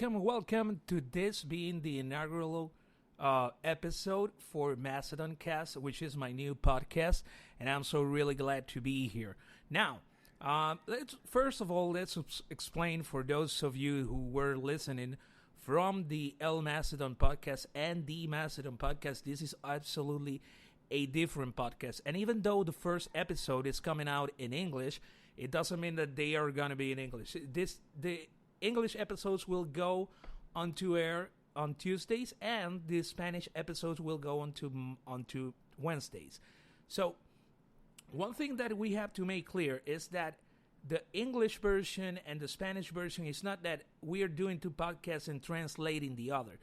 welcome to this being the inaugural episode for Macedon Cast, which is my new podcast, and I'm so really glad to be here. Now, let's first of all let's explain for those of you who were listening from the El Macedon podcast and the Macedon podcast. This is absolutely a different podcast, and even though the first episode is coming out in English, it doesn't mean that they are gonna be in English. The English episodes will go onto air on Tuesdays, and the Spanish episodes will go onto Wednesdays. So, one thing that we have to make clear is that the English version and the Spanish version is not that we are doing two podcasts and translating the other.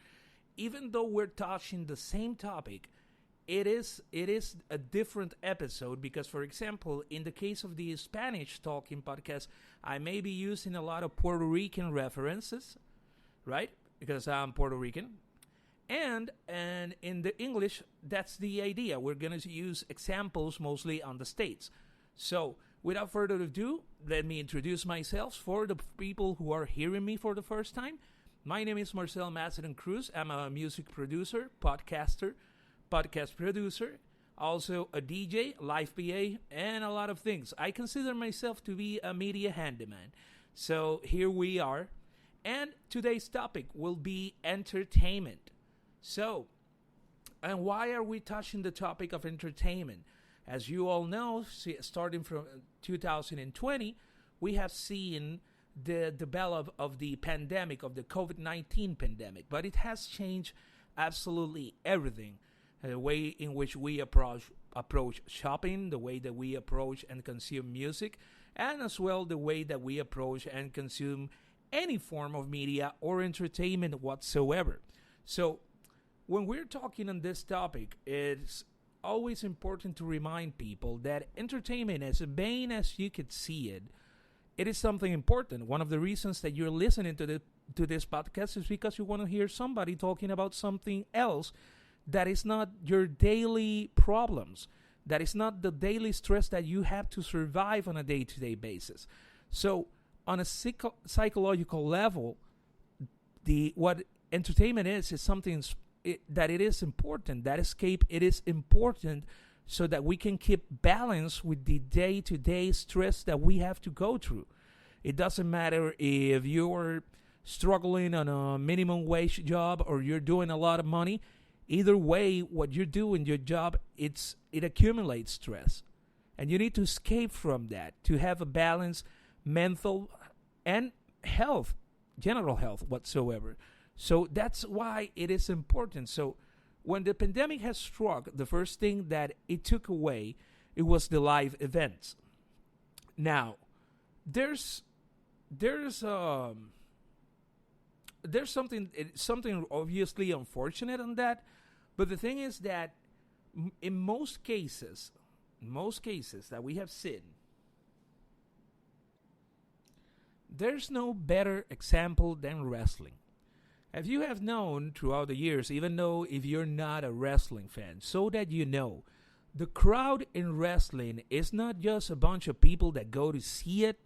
Even though we're touching the same topic, it is a different episode because, for example, in the case of the Spanish talking podcast, I may be using a lot of Puerto Rican references, right? Because I'm Puerto Rican. And in the English, that's the idea. We're going to use examples mostly on the States. So, without further ado, let me introduce myself for the people who are hearing me for the first time. My name is Marcel Macedon Cruz. I'm a music producer, podcaster, podcast producer, also a DJ, live PA, and a lot of things. I consider myself to be a media handyman. So here we are. And today's topic will be entertainment. So, and why are we touching the topic of entertainment? As you all know, starting from 2020, we have seen the develop of the pandemic, of the COVID-19 pandemic. But it has changed absolutely everything. The way in which we approach shopping, the way that we approach and consume music, and as well the way that we approach and consume any form of media or entertainment whatsoever. So, when we're talking on this topic, it's always important to remind people that entertainment, as vain as you could see it, it is something important. One of the reasons that you're listening to this podcast is because you want to hear somebody talking about something else that is not your daily problems, that is not the daily stress that you have to survive on a day-to-day basis. So, on a psychological level, what entertainment is something that it is important. That escape, it is important so that we can keep balance with the day-to-day stress that we have to go through. It doesn't matter if you're struggling on a minimum wage job or you're doing a lot of money. Either way, what you do in your job, it accumulates stress. And you need to escape from that to have a balanced mental and health, general health whatsoever. So that's why it is important. So when the pandemic has struck, the first thing that it took away, it was the live events. Now, there's something obviously unfortunate on that. But the thing is that in most cases that we have seen, there's no better example than wrestling. As you have known throughout the years, even though if you're not a wrestling fan, so that you know, the crowd in wrestling is not just a bunch of people that go to see it.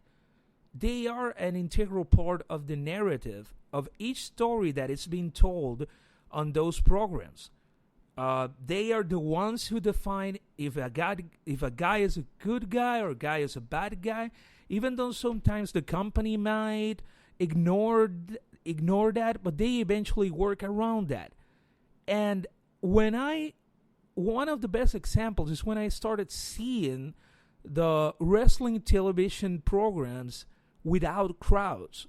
They are an integral part of the narrative of each story that is being told on those programs. They are the ones who define if a guy is a good guy or a guy is a bad guy, even though sometimes the company might ignore that, but they eventually work around that. And one of the best examples is when I started seeing the wrestling television programs without crowds.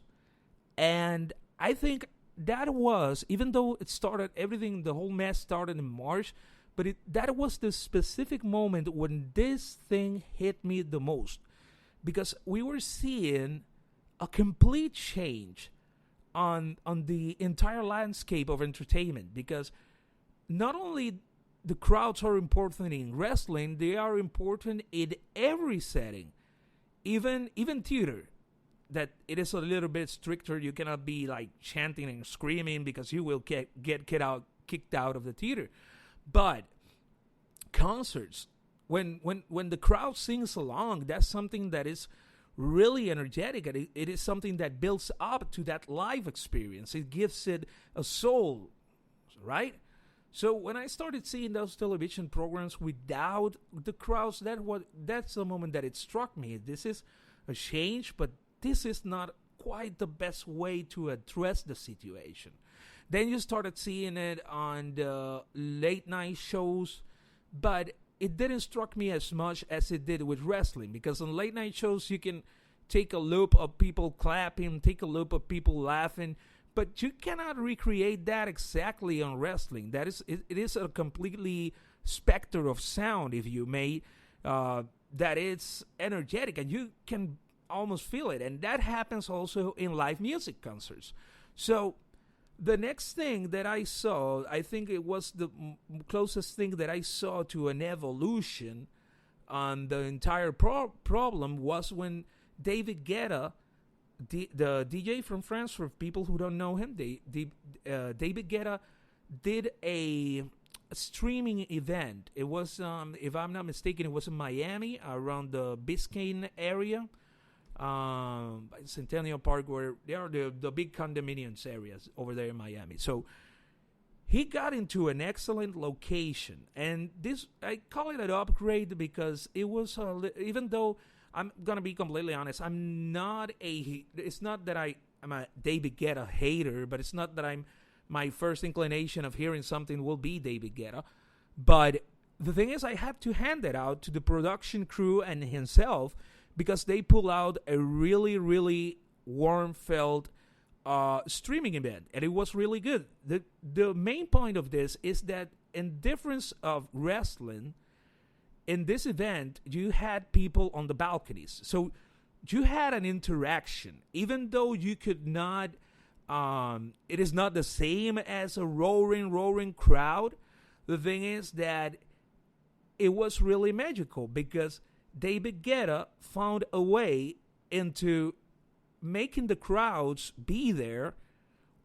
And I think that was, even though the whole mess started in March, but that was the specific moment when this thing hit me the most. Because we were seeing a complete change on the entire landscape of entertainment. Because not only the crowds are important in wrestling, they are important in every setting. Even theater. That it is a little bit stricter. You cannot be like chanting and screaming because you will get kicked out of the theater. But concerts, when the crowd sings along, that's something that is really energetic, and it is something that builds up to that live experience. It gives it a soul, right? So when I started seeing those television programs without the crowds, that's the moment that it struck me. This is a change, but this is not quite the best way to address the situation. Then you started seeing it on the late night shows, but it didn't struck me as much as it did with wrestling, because on late night shows you can take a loop of people clapping, take a loop of people laughing, but you cannot recreate that exactly on wrestling. That is, it is a completely specter of sound, if you may, that it's energetic and you can almost feel it. And that happens also in live music concerts. So the next thing that I saw, I think it was the closest thing that I saw to an evolution on the entire problem, was when David Guetta, the DJ from France, for people who don't know him, David Guetta did a streaming event. It was, if I'm not mistaken, it was in Miami, around the Biscayne area, by Centennial Park, where there are the big condominiums areas over there in Miami. So he got into an excellent location, and this, I call it an upgrade because it was even though, I'm gonna be completely honest, it's not that I'm a David Guetta hater, but it's not that my first inclination of hearing something will be David Guetta. But the thing is, I have to hand it out to the production crew and himself, because they pull out a really, really warm felt streaming event, and it was really good. The main point of this is that, in difference of wrestling, in this event you had people on the balconies, so you had an interaction, even though you could not. It is not the same as a roaring crowd. The thing is that it was really magical, because David Guetta found a way into making the crowds be there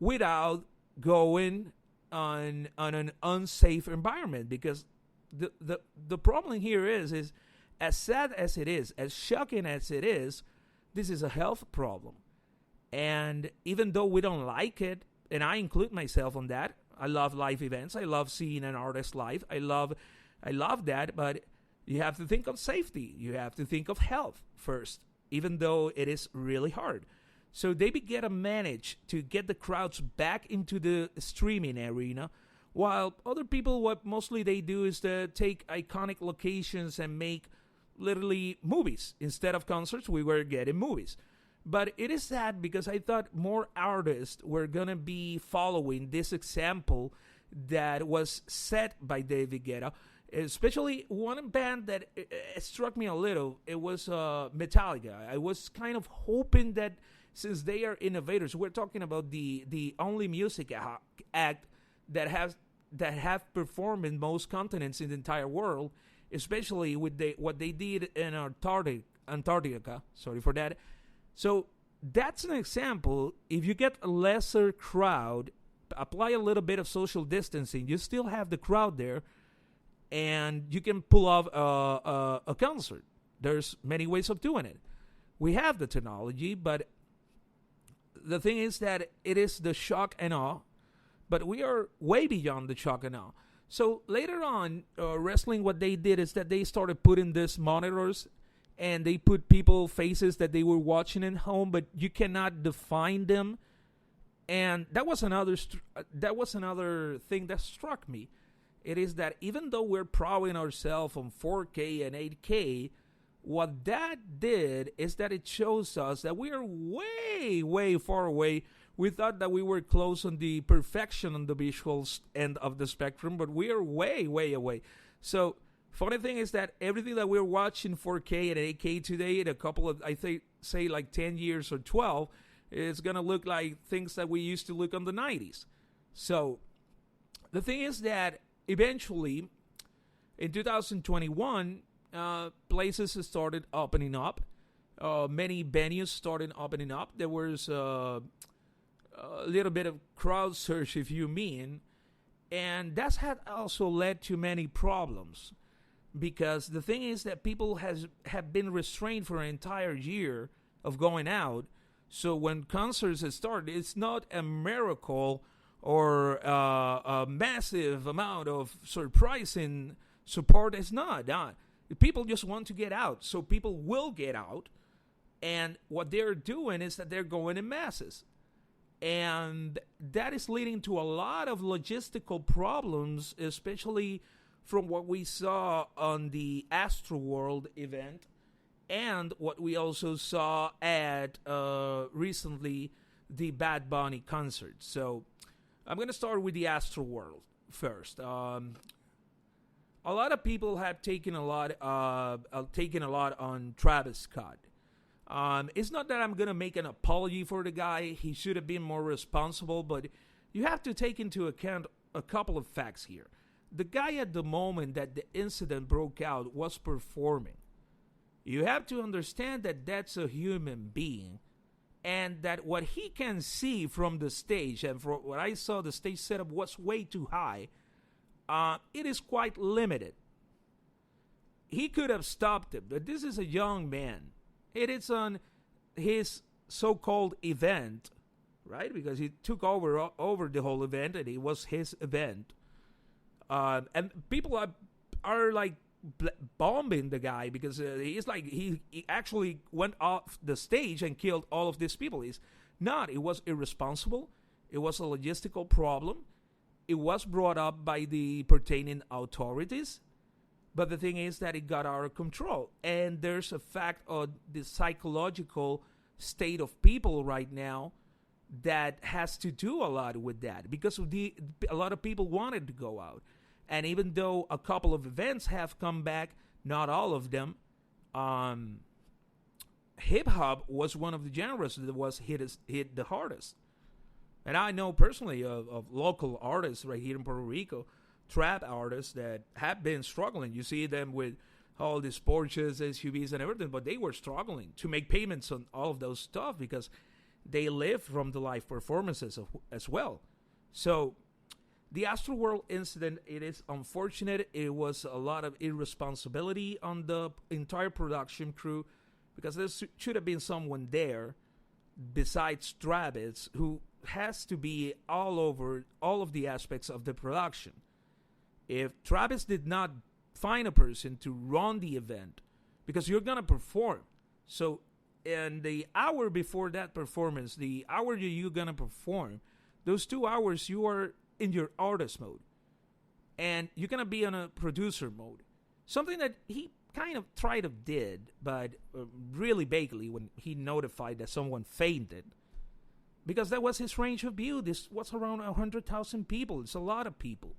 without going on an unsafe environment. Because the problem here is as sad as it is, as shocking as it is, this is a health problem. And even though we don't like it, and I include myself on that, I love live events. I love seeing an artist live. I love that, but you have to think of safety. You have to think of health first, even though it is really hard. So David Guetta managed to get the crowds back into the streaming arena, while other people, what mostly they do is to take iconic locations and make literally movies. Instead of concerts, we were getting movies. But it is sad, because I thought more artists were going to be following this example that was set by David Guetta. Especially one band that struck me a little, it was Metallica. I was kind of hoping that, since they are innovators, we're talking about the only music act that have performed in most continents in the entire world, especially with what they did in Antarctica. Sorry for that. So that's an example. If you get a lesser crowd, apply a little bit of social distancing, you still have the crowd there, and you can pull off a concert. There's many ways of doing it. We have the technology, but the thing is that it is the shock and awe, but we are way beyond the shock and awe. So later on, wrestling, what they did is that they started putting these monitors, and they put people faces that they were watching at home, but you cannot define them. And that was another thing that struck me. It is that even though we're prouing ourselves on 4K and 8K, what that did is that it shows us that we are way, way far away. We thought that we were close on the perfection on the visual end of the spectrum, but we are way, way away. So funny thing is that everything that we're watching 4K and 8K today, in a couple of, say like 10 years or 12, is going to look like things that we used to look on the 90s. So the thing is that eventually, in 2021, places started opening up. Many venues started opening up. There was a little bit of crowd surge, if you mean. And that's had also led to many problems. Because the thing is that people have been restrained for an entire year of going out. So when concerts start, it's not a miracle or a massive amount of surprising support. It's not. People just want to get out. So people will get out. And what they're doing is that they're going in masses. And that is leading to a lot of logistical problems, especially from what we saw on the Astroworld event and what we also saw at recently the Bad Bunny concert. So I'm going to start with the Astroworld first. A lot of people have taken a lot on Travis Scott. It's not that I'm going to make an apology for the guy. He should have been more responsible, but you have to take into account a couple of facts here. The guy at the moment that the incident broke out was performing. You have to understand that that's a human being and that what he can see from the stage, and from what I saw, the stage setup was way too high. It is quite limited. He could have stopped it, but this is a young man. It is on his so-called event, right? Because he took over the whole event, and it was his event. And people are like bombing the guy because he's like he actually went off the stage and killed all of these people. It's not. It was irresponsible. It was a logistical problem. It was brought up by the pertaining authorities. But the thing is that it got out of control. And there's a fact of the psychological state of people right now that has to do a lot with that. Because a lot of people wanted to go out. And even though a couple of events have come back, not all of them, hip-hop was one of the genres that was hit the hardest. And I know personally of local artists right here in Puerto Rico, trap artists that have been struggling. You see them with all these Porsches, SUVs, and everything, but they were struggling to make payments on all of those stuff because they live from the live performances as well. So the Astroworld incident, it is unfortunate. It was a lot of irresponsibility on the entire production crew because there should have been someone there besides Travis who has to be all over all of the aspects of the production. If Travis did not find a person to run the event, because you're going to perform. So in the hour before that performance, the hour you're going to perform, those 2 hours you are in your artist mode. And you're going to be in a producer mode. Something that he kind of did, but really vaguely when he notified that someone fainted. Because that was his range of view. This was around 100,000 people. It's a lot of people.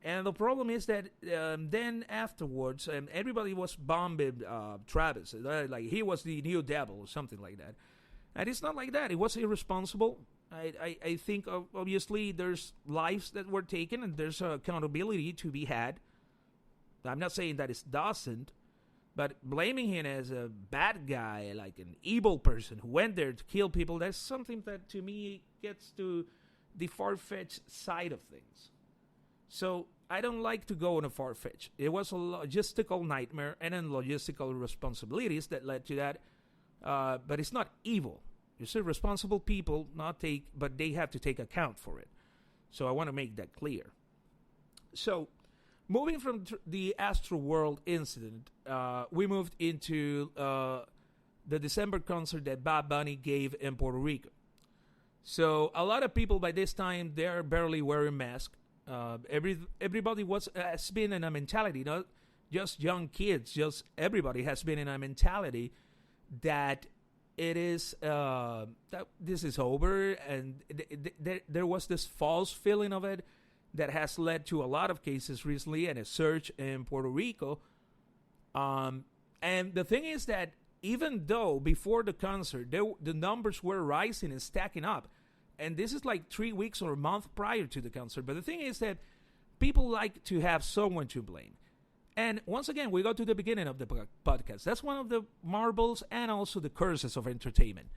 And the problem is that then afterwards, everybody was bombing Travis. Like he was the new devil or something like that. And it's not like that. It was irresponsible. I think, obviously, there's lives that were taken and there's accountability to be had. I'm not saying that it doesn't. But blaming him as a bad guy, like an evil person who went there to kill people, that's something that, to me, gets to the far-fetched side of things. So I don't like to go on a far-fetched. It was a logistical nightmare and then logistical responsibilities that led to that. But it's not evil. You see, responsible people but they have to take account for it. So I want to make that clear. So moving from the Astroworld incident, we moved into the December concert that Bad Bunny gave in Puerto Rico. So a lot of people by this time, they're barely wearing masks. Everybody has been in a mentality, not just young kids, just everybody has been in a mentality that it is that this is over, and there was this false feeling of it that has led to a lot of cases recently and a surge in Puerto Rico. And the thing is that even though before the concert the numbers were rising and stacking up, and this is like 3 weeks or a month prior to the concert. But the thing is that people like to have someone to blame. And once again, we go to the beginning of the podcast. That's one of the marvels and also the curses of entertainment.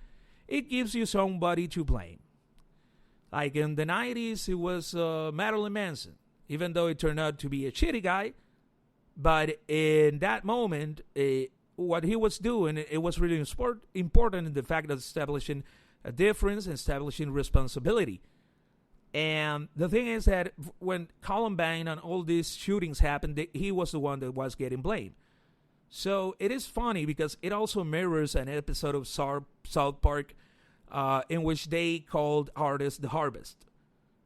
It gives you somebody to blame. Like in the 90s, it was Marilyn Manson. Even though it turned out to be a shitty guy. But in that moment, what he was doing, it was really important in the fact of establishing a difference and establishing responsibility. And the thing is that when Columbine and all these shootings happened, he was the one that was getting blamed. So it is funny because it also mirrors an episode of South Park in which they called artists the harvest.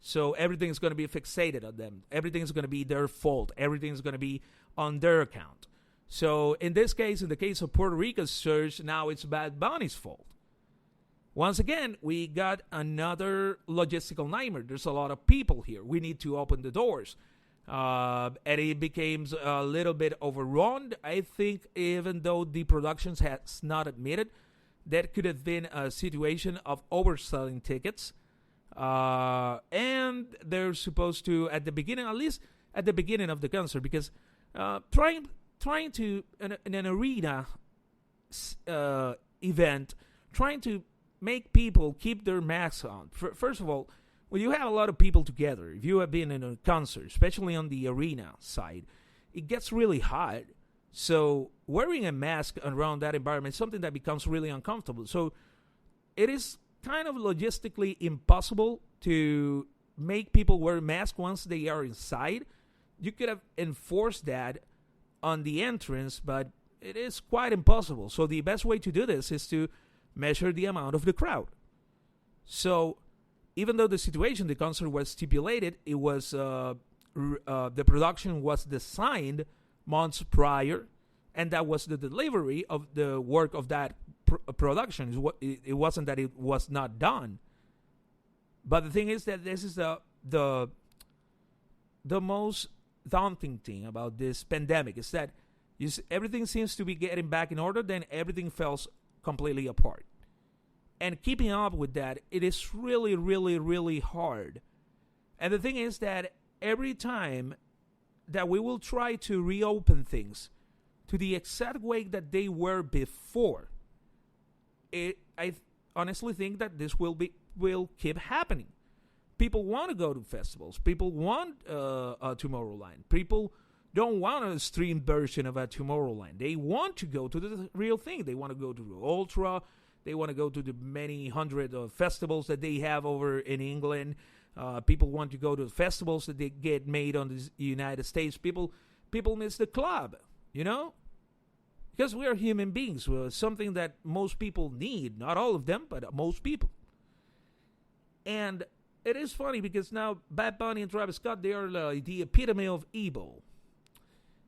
So everything's going to be fixated on them. Everything's going to be their fault. Everything's going to be on their account. So in this case, in the case of Puerto Rico's surge, now it's Bad Bunny's fault. Once again, we got another logistical nightmare. There's a lot of people here. We need to open the doors. And it became a little bit overrun. I think even though the productions has not admitted, that could have been a situation of overselling tickets. And they're supposed to, at the beginning, at least at the beginning of the concert, because trying to, in an arena event, trying to make people keep their masks on. First of all, when you have a lot of people together, if you have been in a concert, especially on the arena side, it gets really hot. So wearing a mask around that environment is something that becomes really uncomfortable. So it is kind of logistically impossible to make people wear masks once they are inside. You could have enforced that on the entrance, but it is quite impossible. So the best way to do this is to measure the amount of the crowd. So even though the concert was stipulated, it was the production was designed months prior, and that was the delivery of the work of that production. It wasn't that it was not done. But the thing is that this is the most daunting thing about this pandemic is that everything seems to be getting back in order, then everything falls completely apart. And keeping up with that, it is really, really, really hard. And the thing is that every time that we will try to reopen things to the exact way that they were before, I honestly think that this will keep happening. People want to go to festivals. People want a Tomorrowland. People don't want a streamed version of a Tomorrowland. They want to go to the real thing. They want to go to the Ultra. They want to go to the many hundred festivals that they have over in England. People want to go to festivals that they get made on the United States. People miss the club, because we are human beings. Something that most people need. Not all of them, but most people. And it is funny because now Bad Bunny and Travis Scott, they are the epitome of evil.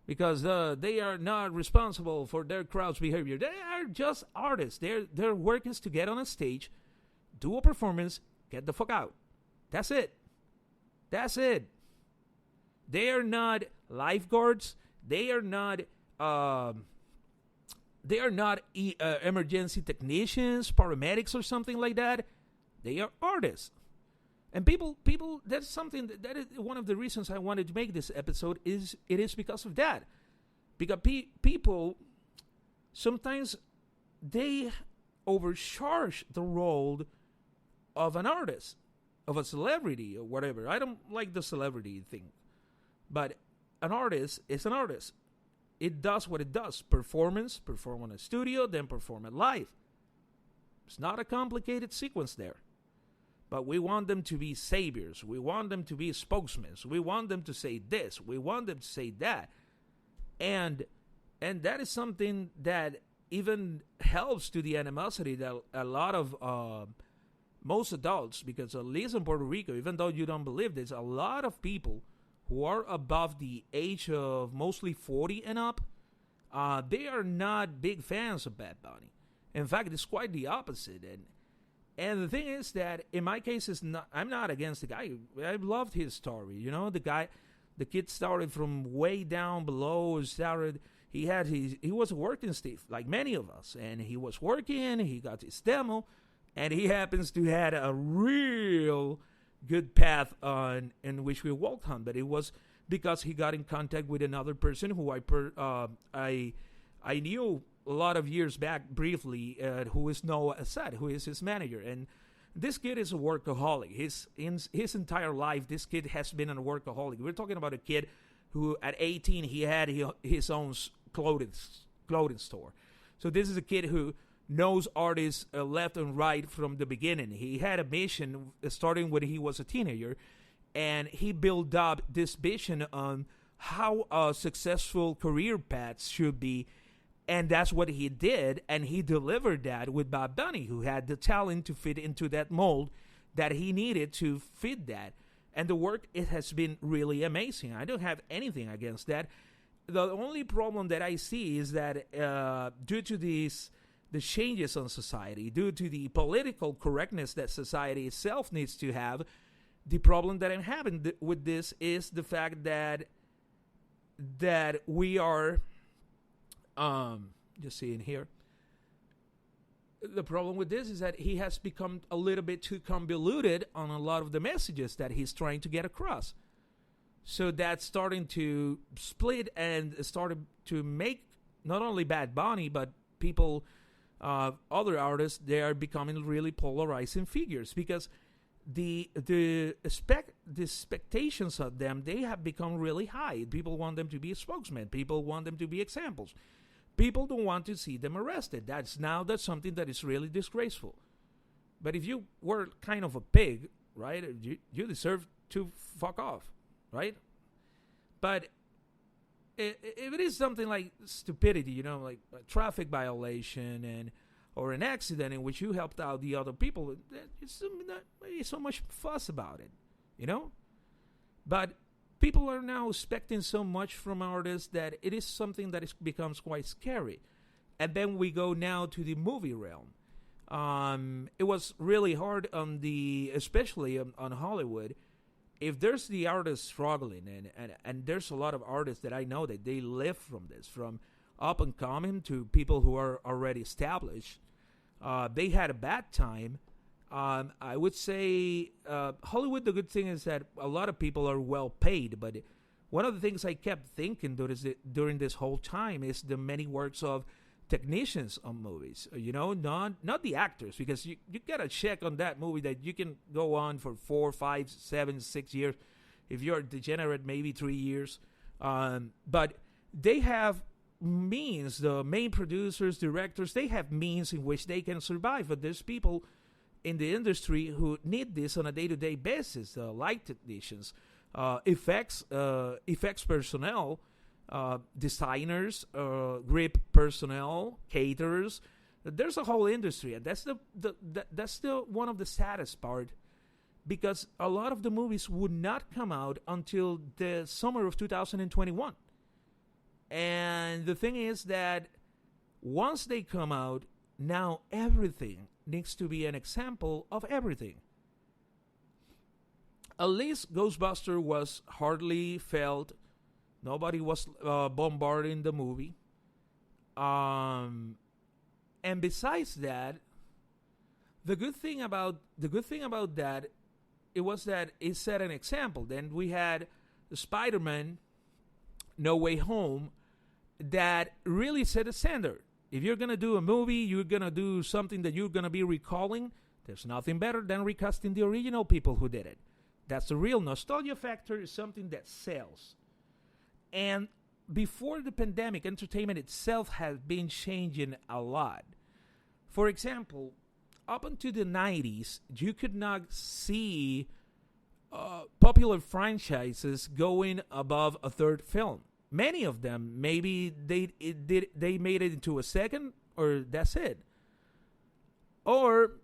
Because they are not responsible for their crowd's behavior. They are just artists. Their work is to get on a stage, do a performance, get the fuck out. That's it. They are not lifeguards. They are not emergency technicians, paramedics, or something like that. They are artists. And people, that's something that is one of the reasons I wanted to make this episode is because of that. Because people, sometimes they overcharge the role of an artist, of a celebrity or whatever. I don't like the celebrity thing. But an artist is an artist. It does what it does. Perform on a studio, then perform it live. It's not a complicated sequence there. But we want them to be saviors. We want them to be spokesmen. We want them to say this. We want them to say that. And that is something that even helps to the animosity that a lot of most adults, because at least in Puerto Rico, even though you don't believe this, a lot of people who are above the age of mostly 40 and up, they are not big fans of Bad Bunny. In fact, it's quite the opposite. And the thing is that in my case, I'm not against the guy. I loved his story. The kid started from way down below. He was working, Steve, like many of us. And he was working, he got his demo, and he happens to had a real good path in which we walked on. But it was because he got in contact with another person who I knew a lot of years back briefly, who is Noah Assad, who is his manager. And this kid is a workaholic. His entire life, this kid has been a workaholic. We're talking about a kid who at 18, he had his own clothing store. So this is a kid who knows artists left and right from the beginning. He had a mission starting when he was a teenager, and he built up this vision on how a successful career paths should be, and that's what he did, and he delivered that with Bob Bunny, who had the talent to fit into that mold that he needed to fit that. And the work, it has been really amazing. I don't have anything against that. The only problem that I see is that due to the changes on society, due to the political correctness that society itself needs to have, the problem that I'm having with this is the fact that we are, just seeing here, the problem with this is that he has become a little bit too convoluted on a lot of the messages that he's trying to get across. So that's starting to split and started to make not only Bad Bunny, but people, other artists, they are becoming really polarizing figures, because the expectations of them, they have become really high. People want them to be a spokesman. People want them to be examples. People don't want to see them arrested. That's something that is really disgraceful. But if you were kind of a pig, right, you deserve to fuck off, right? But if it is something like stupidity, like a traffic violation or an accident in which you helped out the other people, it's not really so much fuss about it, But people are now expecting so much from artists that it is something that becomes quite scary. And then we go now to the movie realm. It was really hard especially on Hollywood. If there's the artist struggling, and there's a lot of artists that I know that they live from this, from up and coming to people who are already established, they had a bad time. I would say Hollywood, the good thing is that a lot of people are well paid, but one of the things I kept thinking during this whole time is the many works of technicians on movies, not the actors, because you get a check on that movie that you can go on for 4, 5, 7, 6 years. If you're a degenerate, maybe 3 years. But they have means, the main producers, directors, they have means in which they can survive. But there's people in the industry who need this on a day-to-day basis, light technicians, effects personnel, designers, grip personnel, caterers. There's a whole industry, and that's the one of the saddest part, because a lot of the movies would not come out until the summer of 2021. And the thing is that once they come out, now everything needs to be an example of everything. At least Ghostbuster was hardly felt. Nobody was bombarding the movie. And besides that, the good thing about that, it was that it set an example. Then we had Spider-Man No Way Home that really set a standard. If you're going to do a movie, you're going to do something that you're going to be recalling, there's nothing better than recasting the original people who did it. That's the real nostalgia factor, is something that sells. And before the pandemic, entertainment itself has been changing a lot. For example, up until the 90s, you could not see popular franchises going above a third film. Many of them, maybe they made it into a second, or that's it. Or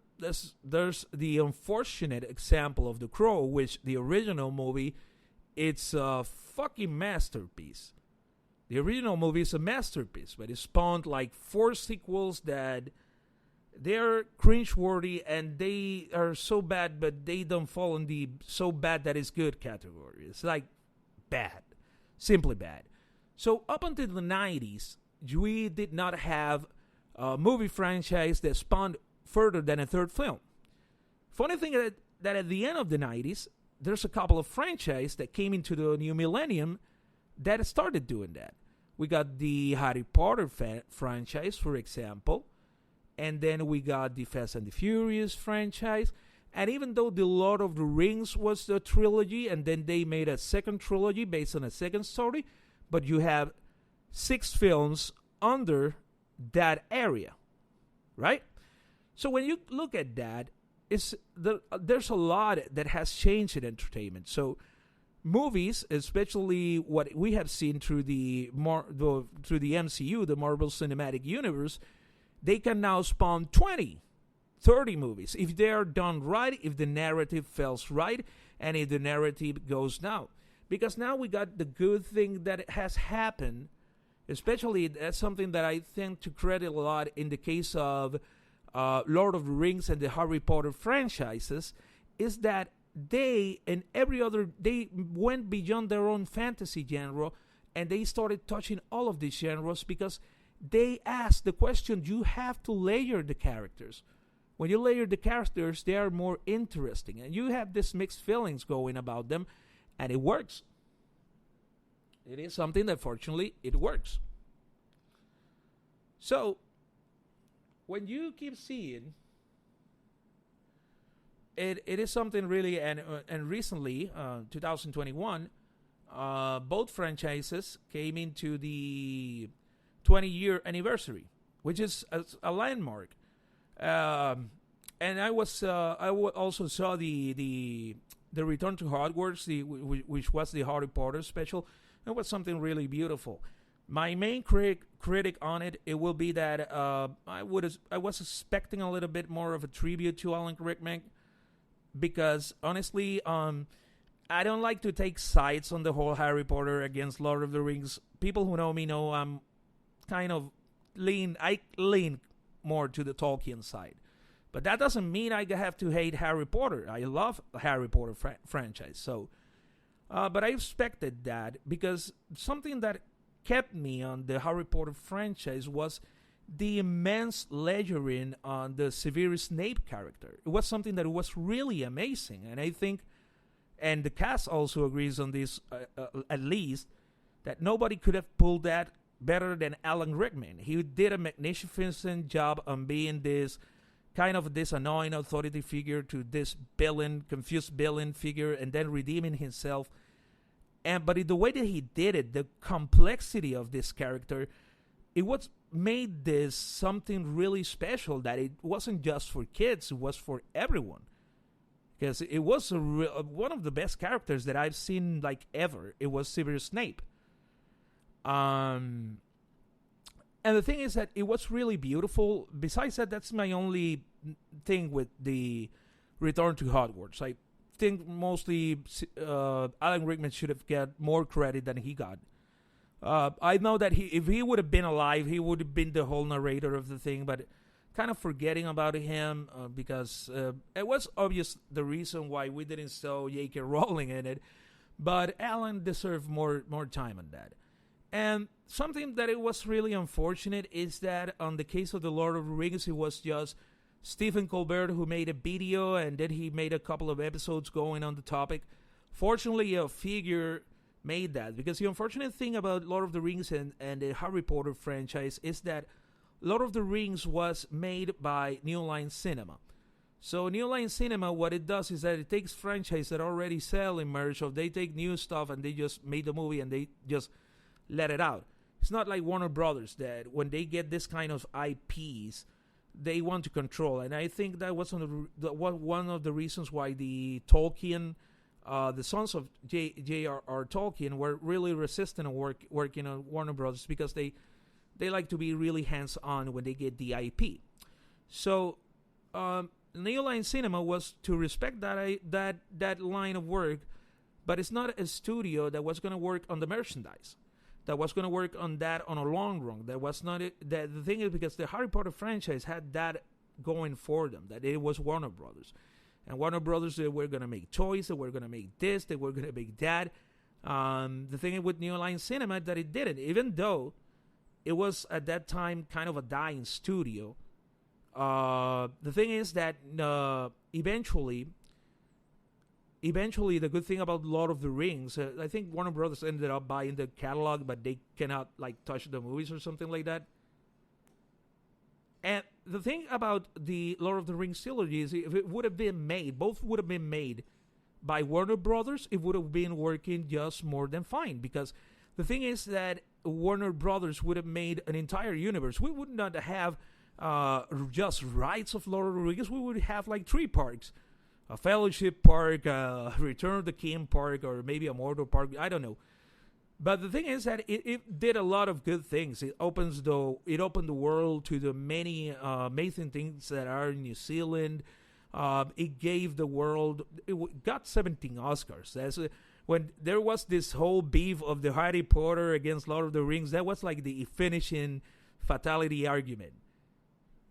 there's the unfortunate example of The Crow, which the original movie, it's a fucking masterpiece. The original movie is a masterpiece, but it spawned like 4 sequels that they're cringeworthy, and they are so bad, but they don't fall in the so bad that it's good category. It's like bad, simply bad. So up until the 90s, we did not have a movie franchise that spawned further than a third film. Funny thing is that at the end of the 90s, there's a couple of franchises that came into the new millennium that started doing that. We got the Harry Potter franchise, for example, and then we got the Fast and the Furious franchise. And even though the Lord of the Rings was a trilogy, and then they made a second trilogy based on a second story, but you have 6 films under that area, right? So when you look at that, there's a lot that has changed in entertainment. So movies, especially what we have seen through through the MCU, the Marvel Cinematic Universe, they can now spawn 20, 30 movies if they are done right, if the narrative feels right, and if the narrative goes now. Because now we got the good thing that has happened, especially that's something that I think to credit a lot in the case of Lord of the Rings and the Harry Potter franchises, is that they went beyond their own fantasy genre, and they started touching all of these genres because they asked the question, you have to layer the characters. When you layer the characters, they are more interesting, and you have this mixed feelings going about them, and it works. It is something that fortunately it works. So when you keep seeing it is something really, and recently, 2021, both franchises came into the 20-year anniversary, which is a landmark. And I also saw the Return to Hogwarts, which was the Harry Potter special. It was something really beautiful. My main critic on it will be that I was expecting a little bit more of a tribute to Alan Rickman, because honestly, I don't like to take sides on the whole Harry Potter against Lord of the Rings. People who know me know I'm kind of I lean more to the Tolkien side. But that doesn't mean I have to hate Harry Potter. I love the Harry Potter franchise. So, but I expected that, because something that kept me on the Harry Potter franchise was the immense layering on the Severus Snape character. It was something that was really amazing, and I think, and the cast also agrees on this, at least, that nobody could have pulled that better than Alan Rickman. He did a magnificent job on being this kind of this annoying authority figure to this confused villain figure, and then redeeming himself. But the way that he did it, the complexity of this character, it was made this something really special, that it wasn't just for kids, it was for everyone. Because it was one of the best characters that I've seen ever. It was Severus Snape. And the thing is that it was really beautiful. Besides that, that's my only thing with the Return to Hogwarts. I think mostly Alan Rickman should have got more credit than he got. I know that if he would have been alive, he would have been the whole narrator of the thing, but kind of forgetting about him because it was obvious the reason why we didn't saw J.K. Rowling in it, but Alan deserved more time on that. And something that it was really unfortunate is that on the case of the Lord of the Rings, it was just Stephen Colbert who made a video, and then he made a couple of episodes going on the topic. Fortunately, a figure made that, because the unfortunate thing about Lord of the Rings and the Harry Potter franchise is that Lord of the Rings was made by New Line Cinema. So New Line Cinema, what it does is that it takes franchises that already sell in merch, or they take new stuff and they just made the movie and they just let it out. It's not like Warner Brothers, that when they get this kind of IPs, they want to control. And I think that was one of the reasons why the Tolkien, the sons of J.R.R. Tolkien, were really resistant of working on Warner Brothers, because they like to be really hands-on when they get the IP. So New Line Cinema was to respect that line of work, but it's not a studio that was going to work on the merchandise, that was going to work on that on a long run. That was not it. The thing is, because the Harry Potter franchise had that going for them, that it was Warner Brothers. And Warner Brothers, they were going to make toys, they were going to make this, they were going to make that. The thing with New Line Cinema, that it didn't. Even though it was at that time kind of a dying studio, the thing is that eventually, the good thing about Lord of the Rings, I think Warner Brothers ended up buying the catalog, but they cannot touch the movies or something like that. And the thing about the Lord of the Rings trilogy is, if it would have been made, both would have been made by Warner Brothers, it would have been working just more than fine. Because the thing is that Warner Brothers would have made an entire universe, we would not have just rights of Laura Rodriguez. We would have like 3 parks: a Fellowship Park, a Return of the King Park, or maybe a Mordor Park. I don't know. But the thing is that it did a lot of good things. It opened the world to the many amazing things that are in New Zealand. It gave the world. It got 17 Oscars. When there was this whole beef of the Harry Potter against Lord of the Rings, that was like the finishing fatality argument.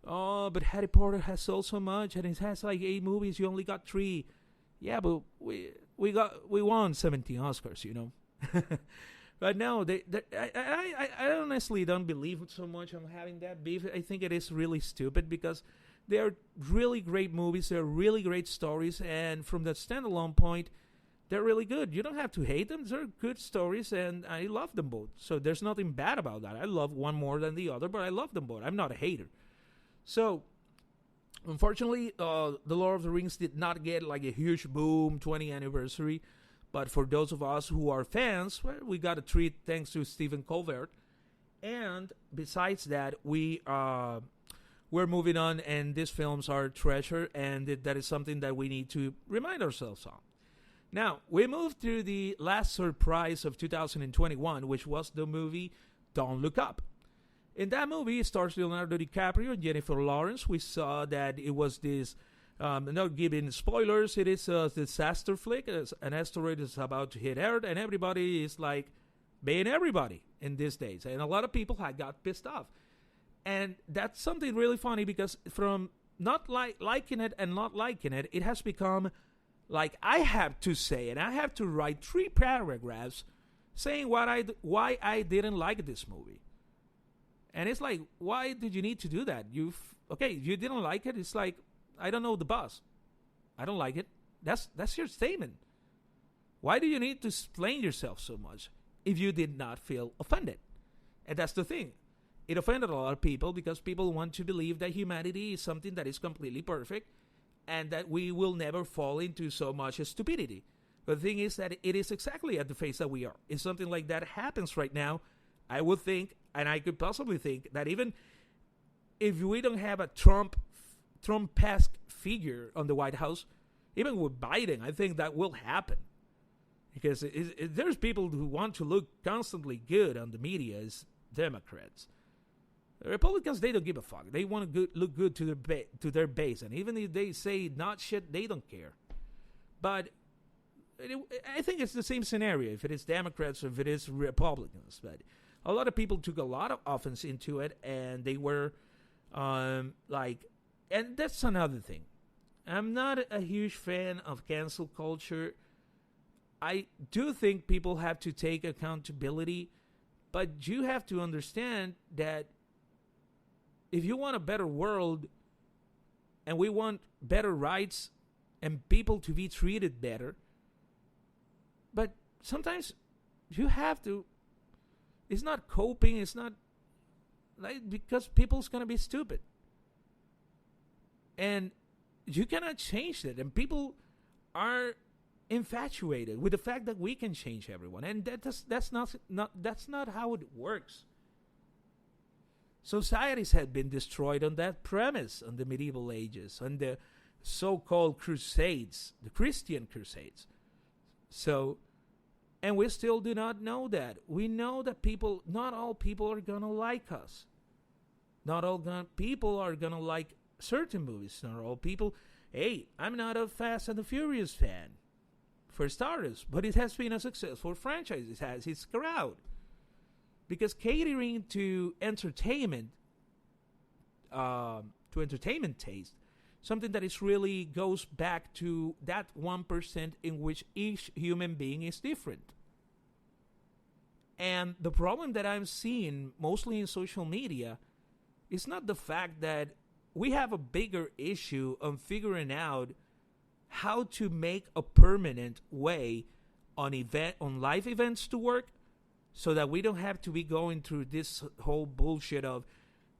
Oh, but Harry Potter has sold so much, and it has like 8 movies. You only got 3. Yeah, but we won 17 Oscars, you know. But no, I honestly don't believe so much on having that beef. I think it is really stupid because they're really great movies. They're really great stories, and from the standalone point, they're really good. You don't have to hate them. They're good stories, and I love them both. So there's nothing bad about that. I love one more than the other, but I love them both. I'm not a hater. So, unfortunately, The Lord of the Rings did not get like a huge boom 20th anniversary. But for those of us who are fans, well, we got a treat thanks to Stephen Colbert. And besides that, we're moving on, and these films are treasure, and that is something that we need to remind ourselves of. Now, we move to the last surprise of 2021, which was the movie Don't Look Up. In that movie, it stars Leonardo DiCaprio and Jennifer Lawrence. We saw that it was this, not giving spoilers, it is a disaster flick. An asteroid is about to hit Earth, and everybody is like being everybody in these days. And a lot of people had got pissed off. And that's something really funny because from not liking it and not liking it, it has become like I have to say, and I have to write 3 paragraphs saying why I didn't like this movie. And it's like, why did you need to do that? You didn't like it. It's like, I don't know the boss. I don't like it. That's your statement. Why do you need to explain yourself so much if you did not feel offended? And that's the thing. It offended a lot of people because people want to believe that humanity is something that is completely perfect and that we will never fall into so much stupidity. But the thing is that it is exactly at the phase that we are. If something like that happens right now, I would think, and I could possibly think, that even if we don't have a Trump-esque figure on the White House, even with Biden, I think that will happen. Because there's people who want to look constantly good on the media as Democrats. The Republicans, they don't give a fuck. They want to look good to their base. And even if they say not shit, they don't care. But I think it's the same scenario if it is Democrats or if it is Republicans. But a lot of people took a lot of offense into it, and they were and that's another thing. I'm not a huge fan of cancel culture. I do think people have to take accountability, but you have to understand that if you want a better world and we want better rights and people to be treated better, but sometimes you have to. It's not coping. It's not because people's going to be stupid. And you cannot change that. And people are infatuated with the fact that we can change everyone. And that's not how it works. Societies had been destroyed on that premise on the medieval ages, on the so-called crusades, the Christian crusades. And we still do not know that. We know that not all people are going to like us. Not all people are going to like certain movies. Not all people. Hey, I'm not a Fast and the Furious fan, for starters, but it has been a successful franchise. It has its crowd. Because catering to entertainment taste, something that is really goes back to that 1% in which each human being is different. And the problem that I'm seeing mostly in social media is not the fact that we have a bigger issue on figuring out how to make a permanent way on live events to work so that we don't have to be going through this whole bullshit of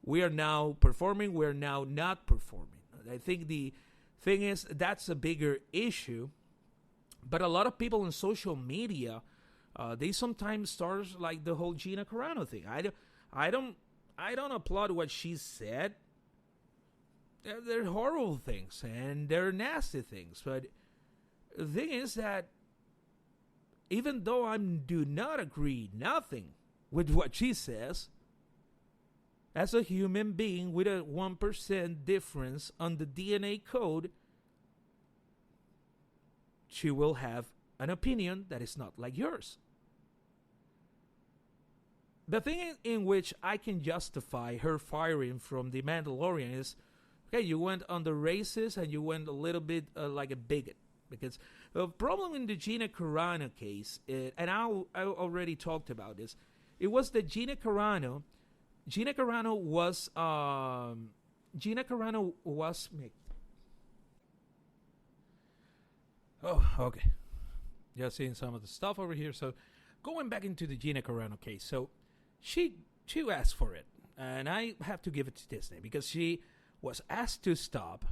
we are now performing, we're now not performing. I think the thing is that's a bigger issue, but a lot of people in social media They sometimes start like the whole Gina Carano thing. I don't, I don't applaud what she said. They're horrible things and they're nasty things. But the thing is that even though I do not agree nothing with what she says, as a human being with a 1% difference on the DNA code, she will have an opinion that is not like yours. The thing in which I can justify her firing from The Mandalorian is, okay, you went on the racist and you went a little bit like a bigot. Because the problem in the Gina Carano case, and I already talked about this, it was that Gina Carano was oh, okay. Just seeing some of the stuff over here. So going back into the Gina Carano case, so she asked for it, and I have to give it to Disney because she was asked to stop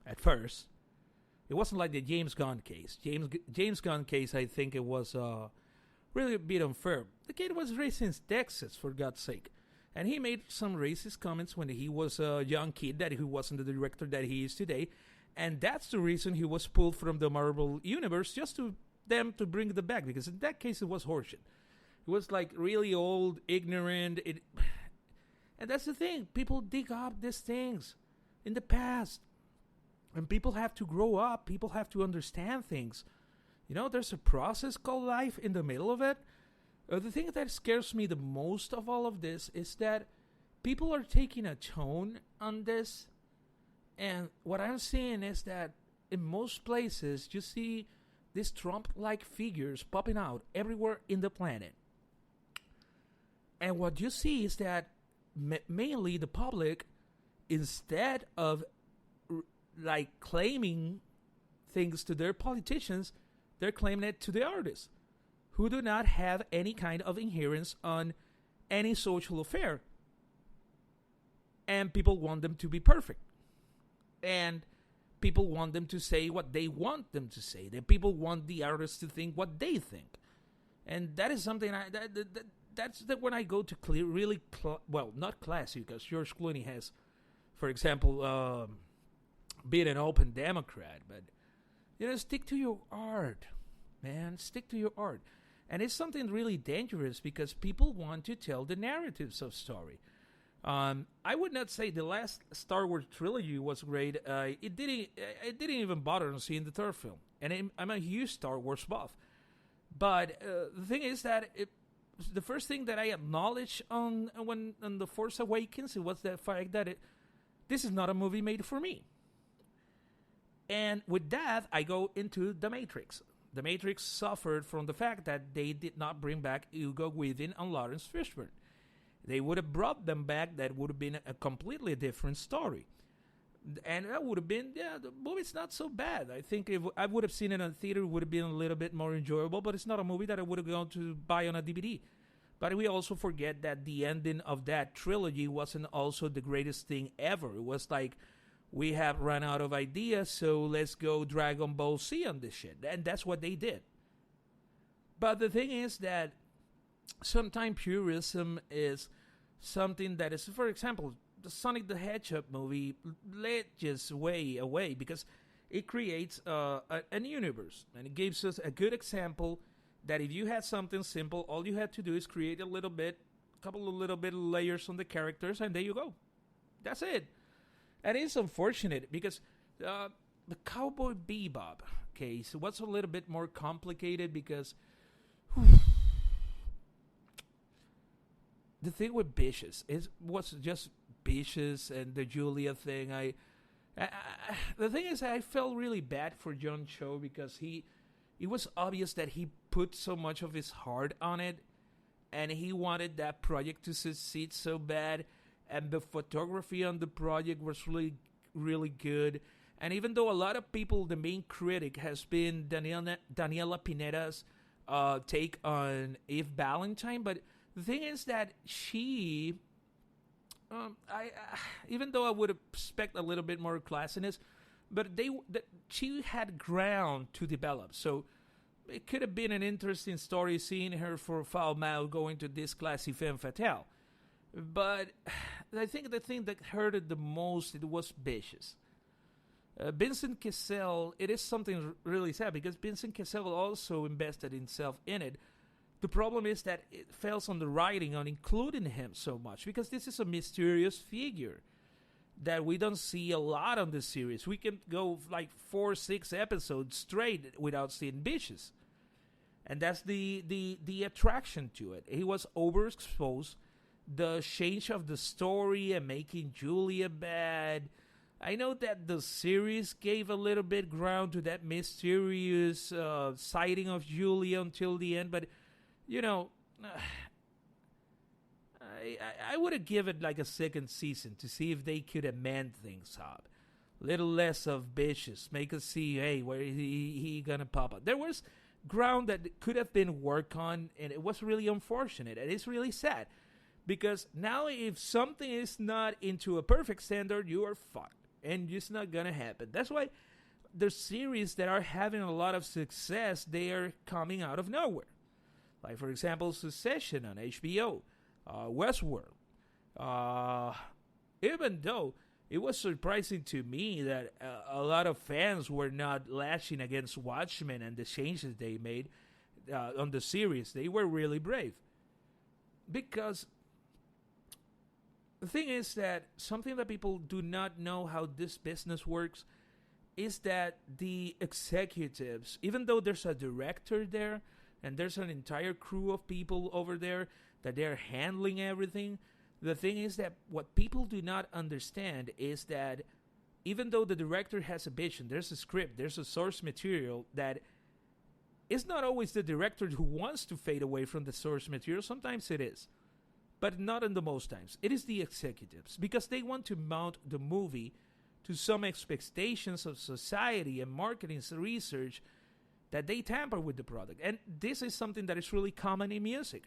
at first. It wasn't like the James Gunn case. James Gunn case, I think it was really a bit unfair. The kid was raised in Texas, for God's sake. And he made some racist comments when he was a young kid, that he wasn't the director that he is today. And that's the reason he was pulled from the Marvel Universe, just to them to bring them back. Because in that case, it was horseshit. It was like really old, ignorant. And that's the thing. People dig up these things in the past. And people have to grow up. People have to understand things. You know, there's a process called life in the middle of it. The thing that scares me the most of all of this is that people are taking a tone on this. And what I'm seeing is that in most places, you see these Trump-like figures popping out everywhere in the planet. And what you see is that mainly the public, instead of like claiming things to their politicians, they're claiming it to the artists, who do not have any kind of inherence on any social affair. And people want them to be perfect. And people want them to say what they want them to say. That people want the artists to think what they think. And that is something that's when I go to not classy, because George Clooney has, for example, been an open Democrat, but stick to your art, man. Stick to your art. And it's something really dangerous because people want to tell the narratives of story. I would not say the last Star Wars trilogy was great. It didn't even bother on seeing the third film, and I'm a huge Star Wars buff. But the thing is that the first thing that I acknowledged on The Force Awakens, it was the fact that this is not a movie made for me. And with that, I go into The Matrix. The Matrix suffered from the fact that they did not bring back Hugo Weaving and Lawrence Fishburne. They would have brought them back. That would have been a completely different story. And that would have been, the movie's not so bad. I think if I would have seen it in a theater, it would have been a little bit more enjoyable, but it's not a movie that I would have gone to buy on a DVD. But we also forget that the ending of that trilogy wasn't also the greatest thing ever. It was like, we have run out of ideas, so let's go Dragon Ball Z on this shit. And that's what they did. But the thing is that sometimes purism is something that is, for example, the Sonic the Hedgehog movie led just way away because it creates an universe. And it gives us a good example that if you had something simple, all you had to do is create a couple of little bit of layers on the characters, and there you go. That's it. And it's unfortunate because the Cowboy Bebop case was a little bit more complicated because the thing with Vicious was just Vicious and the Julia thing. The thing is, I felt really bad for John Cho because it was obvious that he put so much of his heart on it, and he wanted that project to succeed so bad. And the photography on the project was really, really good. And even though a lot of people, the main critic has been Daniela Pineda's take on Eve Valentine, but the thing is that she, even though I would expect a little bit more classiness, but she had ground to develop. So it could have been an interesting story seeing her for Foul Mouth going to this classy femme fatale. But I think the thing that hurt it the most, it was Vicious. Vincent Cassel, it is something really sad because Vincent Cassel also invested himself in it. The problem is that it fails on the writing on including him so much because this is a mysterious figure that we don't see a lot on the series. We can go like 4 or 6 episodes straight without seeing Vicious. And that's the attraction to it. He was overexposed. The change of the story and making Julia bad. I know that the series gave a little bit ground to that mysterious sighting of Julia until the end, but you know, I would have given like a second season to see if they could amend things up. Little less of Vicious, make us see, hey, where he gonna pop up. There was ground that could have been worked on, and it was really unfortunate, and it's really sad. Because now if something is not into a perfect standard, you are fucked. And it's not going to happen. That's why the series that are having a lot of success, they are coming out of nowhere. Like, for example, Succession on HBO, Westworld. Even though it was surprising to me that a lot of fans were not lashing against Watchmen and the changes they made on the series. They were really brave. Because the thing is that something that people do not know how this business works is that the executives, even though there's a director there and there's an entire crew of people over there that they're handling everything, the thing is that what people do not understand is that even though the director has a vision, there's a script, there's a source material, that it's not always the director who wants to fade away from the source material. Sometimes it is. But not in the most times. It is the executives because they want to mount the movie to some expectations of society and marketing research that they tamper with the product. And this is something that is really common in music.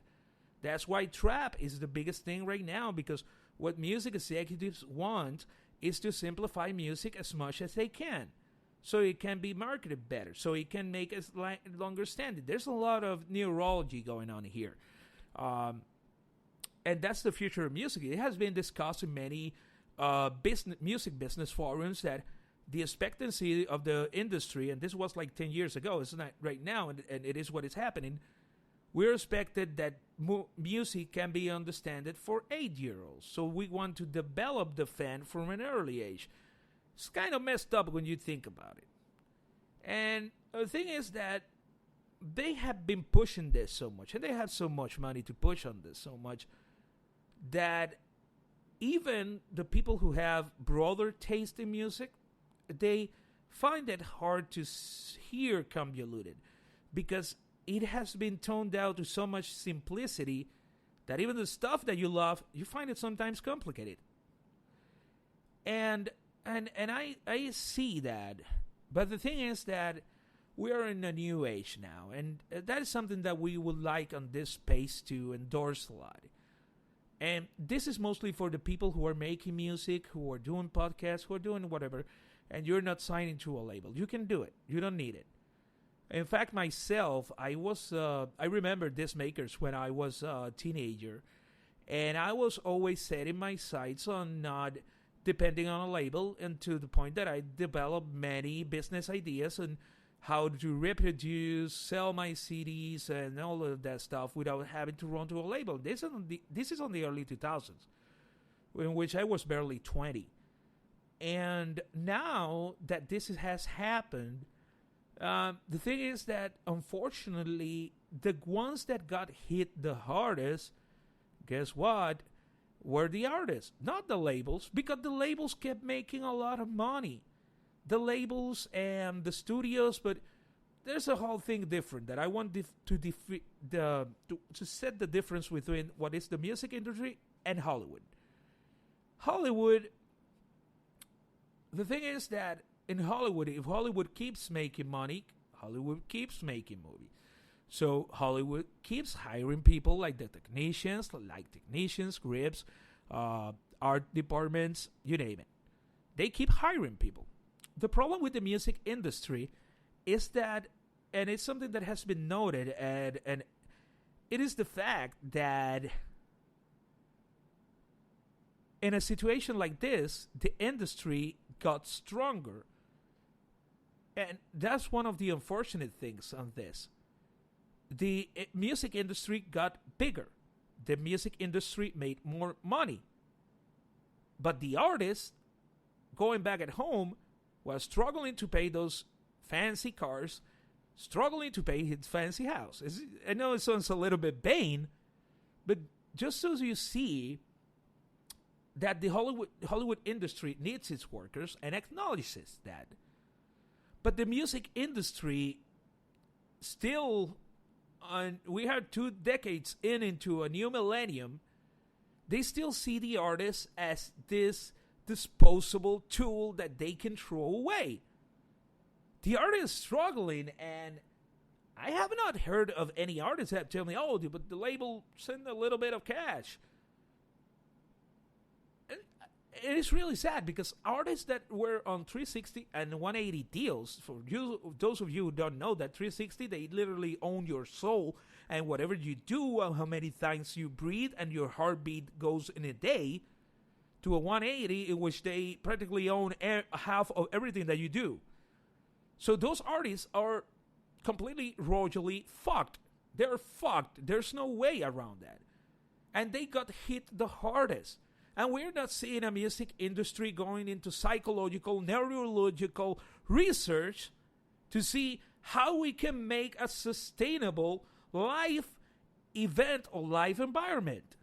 That's why trap is the biggest thing right now, because what music executives want is to simplify music as much as they can so it can be marketed better, so it can make it longer standing. There's a lot of neurology going on here. And that's the future of music. It has been discussed in many music business forums that the expectancy of the industry, and this was like 10 years ago, it's not right now, and it is what is happening. We're expected that music can be understood for 8-year-olds. So we want to develop the fan from an early age. It's kind of messed up when you think about it. And the thing is that they have been pushing this so much, and they have so much money to push on this so much, that even the people who have broader taste in music, they find it hard to hear convoluted because it has been toned down to so much simplicity that even the stuff that you love, you find it sometimes complicated. And I see that. But the thing is that we are in a new age now, and that is something that we would like on this space to endorse a lot. And this is mostly for the people who are making music, who are doing podcasts, who are doing whatever, and you're not signing to a label. You can do it. You don't need it. In fact, myself, I remember Disc Makers when I was a teenager, and I was always setting my sights on not depending on a label, and to the point that I developed many business ideas and how to reproduce, sell my CDs, and all of that stuff without having to run to a label. This is on the early 2000s, in which I was barely 20. And now that this has happened, the thing is that, unfortunately, the ones that got hit the hardest, guess what, were the artists, not the labels, because the labels kept making a lot of money. The labels and the studios, but there's a whole thing different that I want to set the difference between what is the music industry and Hollywood. Hollywood, the thing is that in Hollywood, if Hollywood keeps making money, Hollywood keeps making movies. So Hollywood keeps hiring people like technicians, scripts, art departments, you name it. They keep hiring people. The problem with the music industry is that and it's something that has been noted, and it is the fact that in a situation like this, the industry got stronger. And that's one of the unfortunate things on this. The music industry got bigger. The music industry made more money. But the artist, going back at home, was struggling to pay those fancy cars, struggling to pay his fancy house. I know it sounds a little bit vain, but just so you see that the Hollywood industry needs its workers and acknowledges that. But the music industry still, we are 2 decades into a new millennium, they still see the artist as this disposable tool that they can throw away. The artist is struggling, and I have not heard of any artist that tell me, oh, but the label sent a little bit of cash. It is really sad because artists that were on 360 and 180 deals, for you, those of you who don't know that 360, they literally own your soul, and whatever you do, how many times you breathe, and your heartbeat goes in a day, to a 180 in which they practically own half of everything that you do. So those artists are completely royally fucked. They're fucked. There's no way around that. And they got hit the hardest. And we're not seeing a music industry going into psychological, neurological research to see how we can make a sustainable life event or life environment.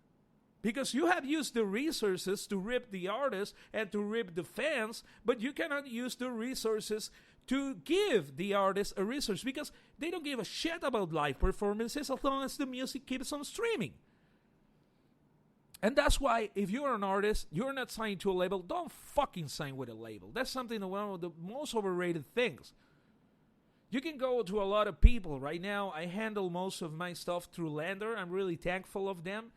Because you have used the resources to rip the artists and to rip the fans, but you cannot use the resources to give the artists a resource because they don't give a shit about live performances as long as the music keeps on streaming. And that's why if you're an artist, you're not signed to a label, don't fucking sign with a label. That's something that one of the most overrated things. You can go to a lot of people. Right now, I handle most of my stuff through Lander. I'm really thankful of them.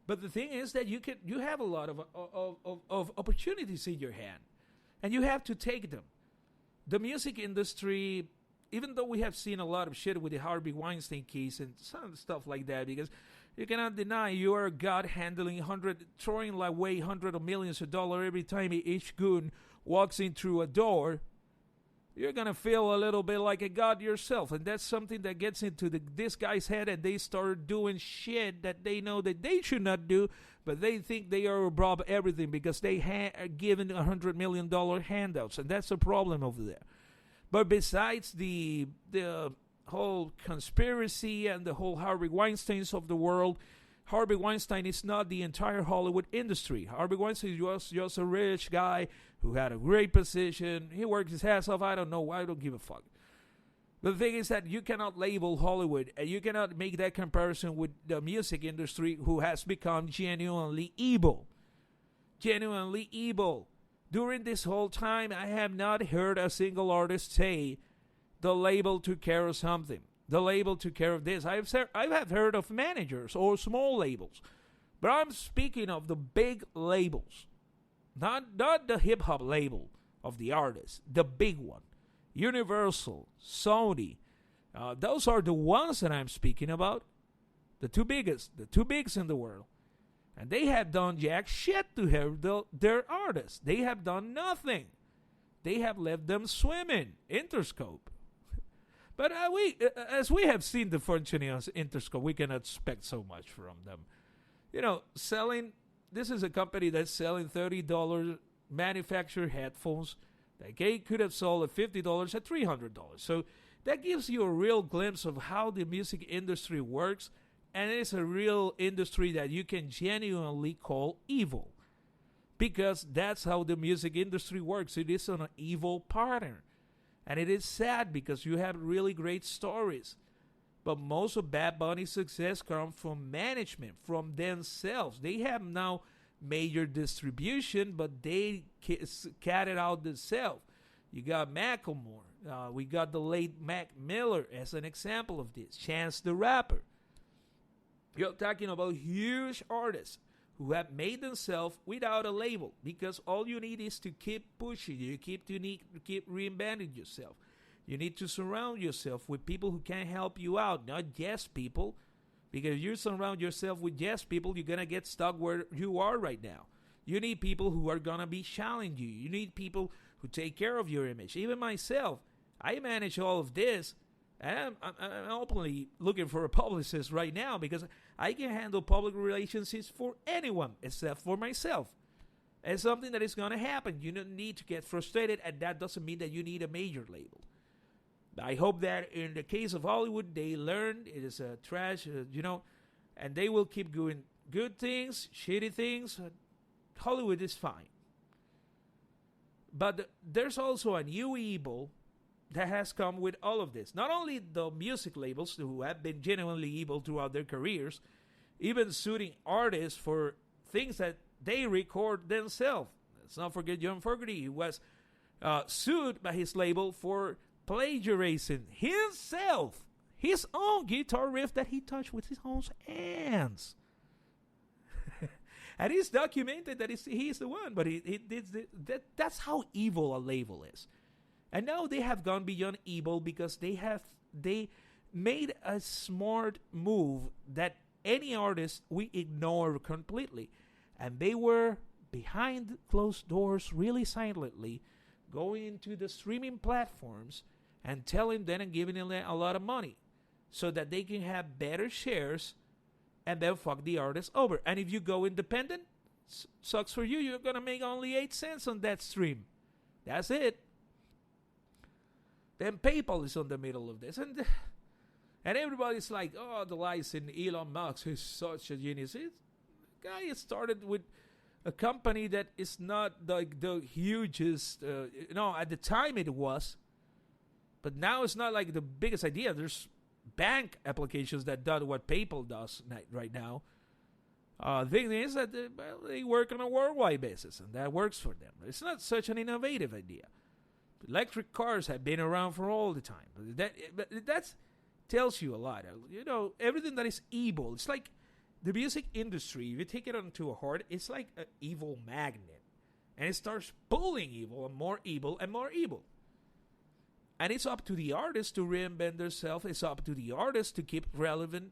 But the thing is that you have a lot of opportunities in your hand. And you have to take them. The music industry, even though we have seen a lot of shit with the Harvey Weinstein case and some stuff like that, because you cannot deny you are a god handling throwing away hundreds of millions of dollars every time each goon walks in through a door. You're going to feel a little bit like a god yourself. And that's something that gets into this guy's head, and they start doing shit that they know that they should not do, but they think they are above everything because they are given $100 million handouts. And that's a problem over there. But besides the whole conspiracy and the whole Harvey Weinsteins of the world, Harvey Weinstein is not the entire Hollywood industry. Harvey Weinstein was just a rich guy who had a great position. He worked his ass off. I don't know. I don't give a fuck. But the thing is that you cannot label Hollywood, and you cannot make that comparison with the music industry, who has become genuinely evil. Genuinely evil. During this whole time, I have not heard a single artist say the label took care of something. The label took care of this. I have heard of managers or small labels. But I'm speaking of the big labels. Not the hip-hop label of the artist. The big one. Universal, Sony. Those are the ones that I'm speaking about. The two biggest. The two bigs in the world. And they have done jack shit to their artists. They have done nothing. They have left them swimming. Interscope. But as we have seen the functioning of Interscope, we cannot expect so much from them. You know, this is a company that's selling $30 manufactured headphones that they could have sold at $50 at $300. So that gives you a real glimpse of how the music industry works. And it's a real industry that you can genuinely call evil. Because that's how the music industry works. It is on an evil pattern. And it is sad because you have really great stories. But most of Bad Bunny's success comes from management, from themselves. They have now major distribution, but they cat it out themselves. You got Macklemore. We got the late Mac Miller as an example of this. Chance the Rapper. You're talking about huge artists who have made themselves without a label, because all you need is to keep pushing. You need to keep reinventing yourself. You need to surround yourself with people who can help you out, not yes people. Because if you surround yourself with yes people, you're going to get stuck where you are right now. You need people who are going to be challenging you. You need people who take care of your image. Even myself, I manage all of this. And I'm openly looking for a publicist right now because I can handle public relations for anyone except for myself. It's something that is going to happen. You don't need to get frustrated, and that doesn't mean that you need a major label. I hope that in the case of Hollywood, they learned it is a trash, and they will keep doing good things, shitty things. Hollywood is fine. But there's also a new evil that has come with all of this. Not only the music labels who have been genuinely evil throughout their careers, even suing artists for things that they record themselves. Let's not forget John Fogerty. He was sued by his label for plagiarizing himself, his own guitar riff that he touched with his own hands. And it's documented that he's the one, but that's how evil a label is. And now they have gone beyond evil because they made a smart move that any artist we ignore completely. And they were behind closed doors, really silently, going into the streaming platforms and telling them and giving them a lot of money so that they can have better shares and then fuck the artist over. And if you go independent, sucks for you. You're going to make only 8 cents on that stream. That's it. Then PayPal is on the middle of this. And everybody's like, oh, the lies in Elon Musk is such a genius. The guy started with a company that is not like the hugest. At the time it was. But now it's not like the biggest idea. There's bank applications that do what PayPal does right now. The thing is that they work on a worldwide basis, and that works for them. It's not such an innovative idea. Electric cars have been around for all the time. That tells you a lot. Everything that is evil. It's like the music industry. If you take it onto a heart, it's like an evil magnet. And it starts pulling evil and more evil and more evil. And it's up to the artist to reinvent themselves. It's up to the artist to keep relevant.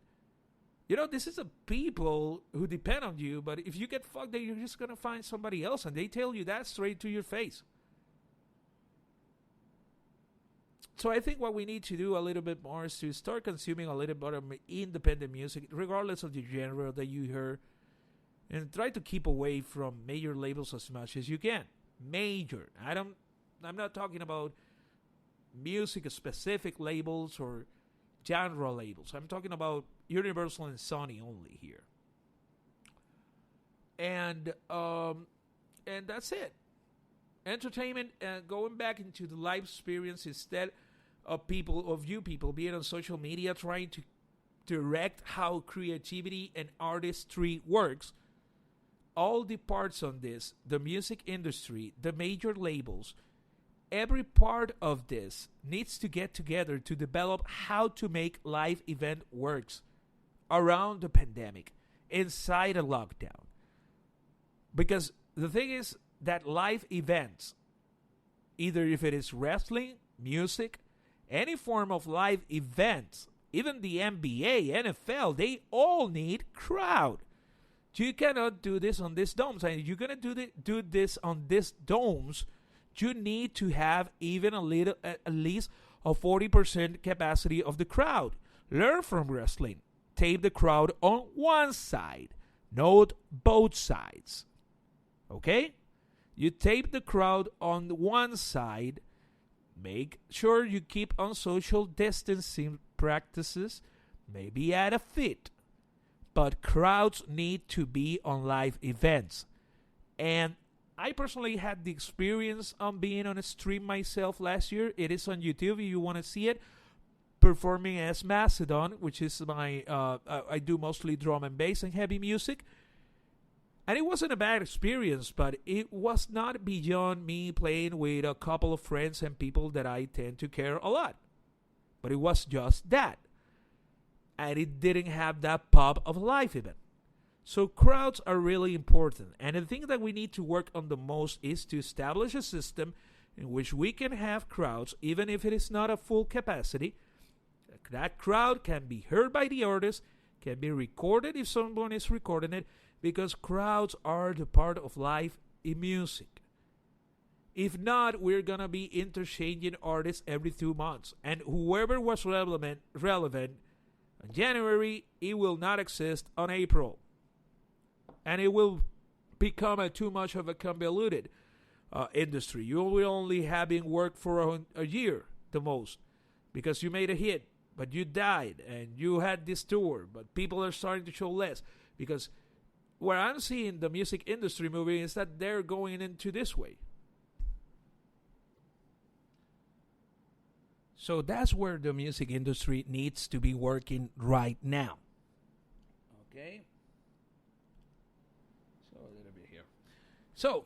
This is a people who depend on you. But if you get fucked, then you're just going to find somebody else. And they tell you that straight to your face. So I think what we need to do a little bit more is to start consuming a little bit of independent music, regardless of the genre that you hear. And try to keep away from major labels as much as you can. Major. I'm not talking about music-specific labels or genre labels. I'm talking about Universal and Sony only here. And that's it. Entertainment, going back into the live experience instead of you people being on social media trying to direct how creativity and artistry works. All the parts on this, the music industry, the major labels, every part of this needs to get together to develop how to make live event works around the pandemic, inside a lockdown. Because the thing is that live events, either if it is wrestling, music, any form of live events, even the NBA, NFL, they all need crowd. You cannot do this on these domes. And if you're going to do this on these domes, you need to have even at least a 40% capacity of the crowd. Learn from wrestling. Tape the crowd on one side, not both sides. Okay? You tape the crowd on one side. Make sure you keep on social distancing practices. Maybe add a fit. But crowds need to be on live events. And I personally had the experience on being on a stream myself last year. It is on YouTube if you want to see it. Performing as Macedon, which is my, I do mostly drum and bass and heavy music. And it wasn't a bad experience, but it was not beyond me playing with a couple of friends and people that I tend to care a lot. But it was just that. And it didn't have that pop of a live event. So crowds are really important. And the thing that we need to work on the most is to establish a system in which we can have crowds, even if it is not a full capacity. That crowd can be heard by the artist, can be recorded if someone is recording it, because crowds are the part of life in music. If not, we're going to be interchanging artists every 2 months. And whoever was relevant in January, it will not exist on April. And it will become too much of a convoluted industry. You will only having worked for a year the most because you made a hit, but you died and you had this tour, but people are starting to show less because where I'm seeing the music industry moving is that they're going into this way. So that's where the music industry needs to be working right now. Okay? So a little bit here. So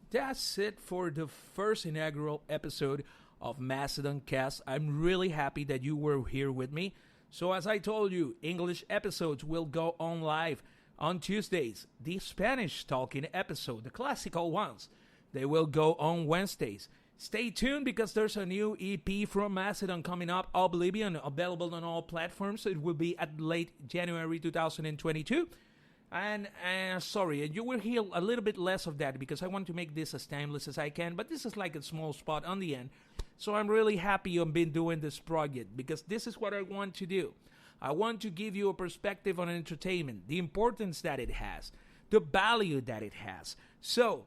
that's it for the first inaugural episode of Macedon Cast. I'm really happy that you were here with me. So as I told you, English episodes will go on live on Tuesdays. The Spanish talking episode, the classical ones, they will go on Wednesdays. Stay tuned because there's a new EP from Macedon coming up, Oblivion, available on all platforms. It will be at late January 2022. And you will hear a little bit less of that because I want to make this as timeless as I can. But this is like a small spot on the end. So I'm really happy I've been doing this project because this is what I want to do. I want to give you a perspective on entertainment, the importance that it has, the value that it has. So,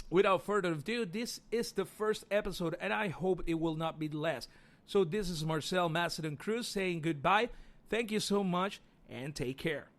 without further ado, this is the first episode, and I hope it will not be the last. So this is Marcel Macedon Cruz saying goodbye. Thank you so much, and take care.